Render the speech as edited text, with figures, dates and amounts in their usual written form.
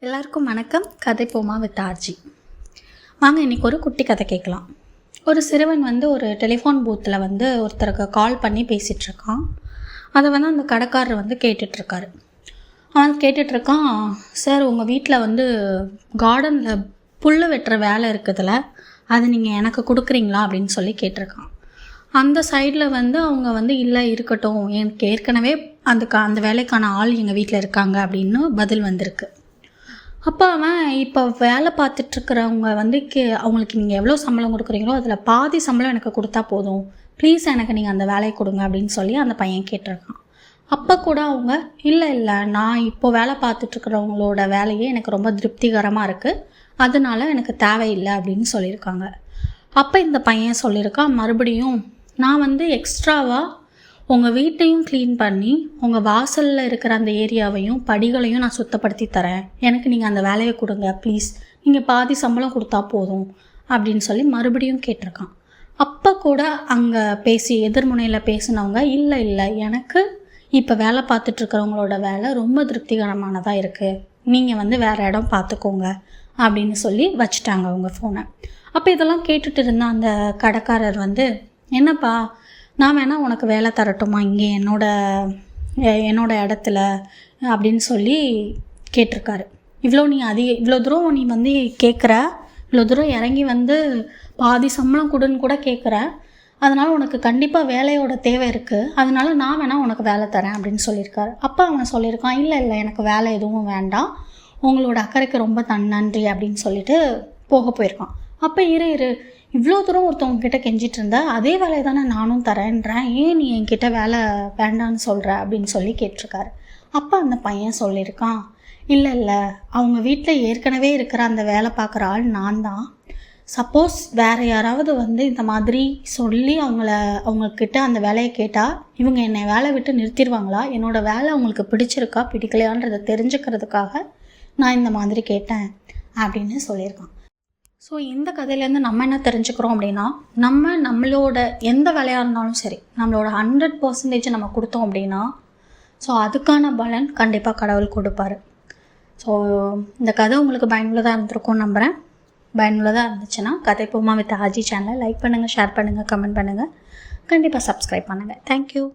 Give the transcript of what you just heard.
எல்லாருக்கும் வணக்கம். கதை போமா வித் ஆர்ஜி. வாங்க இன்றைக்கி ஒரு குட்டி கதை கேட்கலாம். ஒரு சிறுவன் ஒரு டெலிஃபோன் பூத்தில் ஒருத்தருக்கு கால் பண்ணி பேசிகிட்ருக்கான். அதை அந்த கடைக்காரர் கேட்டுட்ருக்காரு. அவன் கேட்டுட்ருக்கான், சார் உங்கள் வீட்டில் கார்டனில் புல் வெட்டுற வேலை இருக்குதுல்ல, அது நீங்கள் எனக்கு கொடுக்குறீங்களா அப்படின்னு சொல்லி கேட்டிருக்கான். அந்த சைடில் அவங்க இல்லை இருக்கட்டும், எனக்கு ஏற்கனவே அந்த வேலைக்கான ஆள் எங்கள் வீட்டில் இருக்காங்க அப்படின்னு பதில் வந்திருக்கு. அப்போ அவன் இப்போ வேலை பார்த்துட்ருக்கிறவங்க அவங்களுக்கு நீங்கள் எவ்வளோ சம்பளம் கொடுக்குறீங்களோ அதில் பாதி சம்பளம் எனக்கு கொடுத்தா போதும், ப்ளீஸ் எனக்கு நீங்கள் அந்த வேலையை கொடுங்க அப்படின்னு சொல்லி அந்த பையன் கேட்டிருக்கான். அப்போ கூட அவங்க இல்லை நான் இப்போ வேலை பார்த்துட்ருக்கிறவங்களோட வேலையே எனக்கு ரொம்ப திருப்திகரமாக இருக்குது, அதனால எனக்கு தேவையில்லை அப்படின்னு சொல்லியிருக்காங்க. அப்போ இந்த பையன் சொல்லியிருக்கான், மறுபடியும் நான் எக்ஸ்ட்ராவாக உங்கள் வீட்டையும் க்ளீன் பண்ணி உங்கள் வாசலில் இருக்கிற அந்த ஏரியாவையும் படிகளையும் நான் சுத்தப்படுத்தி தரேன், எனக்கு நீங்கள் அந்த வேலையை கொடுங்க ப்ளீஸ், நீங்கள் பாதி சம்பளம் கொடுத்தா போதும் அப்படின்னு சொல்லி மறுபடியும் கேட்டிருக்கான். அப்போ கூட அங்கே எதிர்முனையில் பேசினவங்க இல்லை எனக்கு இப்போ வேலை பார்த்துட்ருக்கிறவங்களோட வேலை ரொம்ப திருப்திகரமானதாக இருக்குது, நீங்கள் வேறு இடம் பார்த்துக்கோங்க அப்படின்னு சொல்லி வச்சுட்டாங்க அவங்க ஃபோனை. அப்போ இதெல்லாம் கேட்டுட்டு இருந்த அந்த கடைக்காரர் என்னப்பா, நான் வேணால் உனக்கு வேலை தரட்டுமா இங்கே என்னோட இடத்துல அப்படின்னு சொல்லி கேட்டிருக்காரு. இவ்வளோ தூரம் நீ கேட்குற, இவ்வளோ தூரம் இறங்கி பாதி சம்பளம் கொடுன்னு கூட கேட்குற, அதனால் உனக்கு கண்டிப்பாக வேலையோட தேவை இருக்குது, அதனால நான் வேணால் உனக்கு வேலை தரேன் அப்படின்னு சொல்லியிருக்காரு. அப்போ அவன் சொல்லியிருக்கான், இல்லை எனக்கு வேலை எதுவும் வேண்டாம், உங்களோட அக்கறைக்கு ரொம்ப நன்றி அப்படின்னு சொல்லிட்டு போயிருக்கான். அப்போ இரு இவ்வளோ தூரம் ஒருத்தவங்க கிட்ட கெஞ்சிட்டு இருந்த, அதே வேலையை தானே நானும் தரேன்றேன், ஏன் நீ என்கிட்ட வேலை வேண்டான்னு சொல்கிற அப்படின்னு சொல்லி கேட்டிருக்காரு. அப்போ அந்த பையன் சொல்லியிருக்கான், இல்லை அவங்க வீட்டில் ஏற்கனவே இருக்கிற அந்த வேலை பார்க்குற ஆள் நான் தான், சப்போஸ் வேறு யாராவது இந்த மாதிரி சொல்லி அவங்கக்கிட்ட அந்த வேலையை கேட்டால் இவங்க என்னை வேலை விட்டு நிறுத்திடுவாங்களா, என்னோடய வேலை அவங்களுக்கு பிடிச்சிருக்கா பிடிக்கலையான்றதை தெரிஞ்சுக்கிறதுக்காக நான் இந்த மாதிரி கேட்டேன் அப்படின்னு சொல்லியிருக்கான். ஸோ இந்த கதையிலேருந்து நம்ம என்ன தெரிஞ்சுக்கிறோம் அப்படின்னா, நம்மளோட எந்த வேலையாக இருந்தாலும் சரி, நம்மளோட 100% நம்ம கொடுத்தோம் அப்படின்னா ஸோ அதுக்கான பலன் கண்டிப்பாக கடவுள் கொடுப்பார். ஸோ இந்த கதை உங்களுக்கு பயனுள்ளதாக இருந்திருக்கும்னு நம்புகிறேன். பயனுள்ளதாக இருந்துச்சுன்னா கதை போமா வித் ஆர்ஜி சேனலை லைக் பண்ணுங்கள், ஷேர் பண்ணுங்கள், கமெண்ட் பண்ணுங்கள், கண்டிப்பாக சப்ஸ்கிரைப் பண்ணுங்கள். தேங்க்யூ.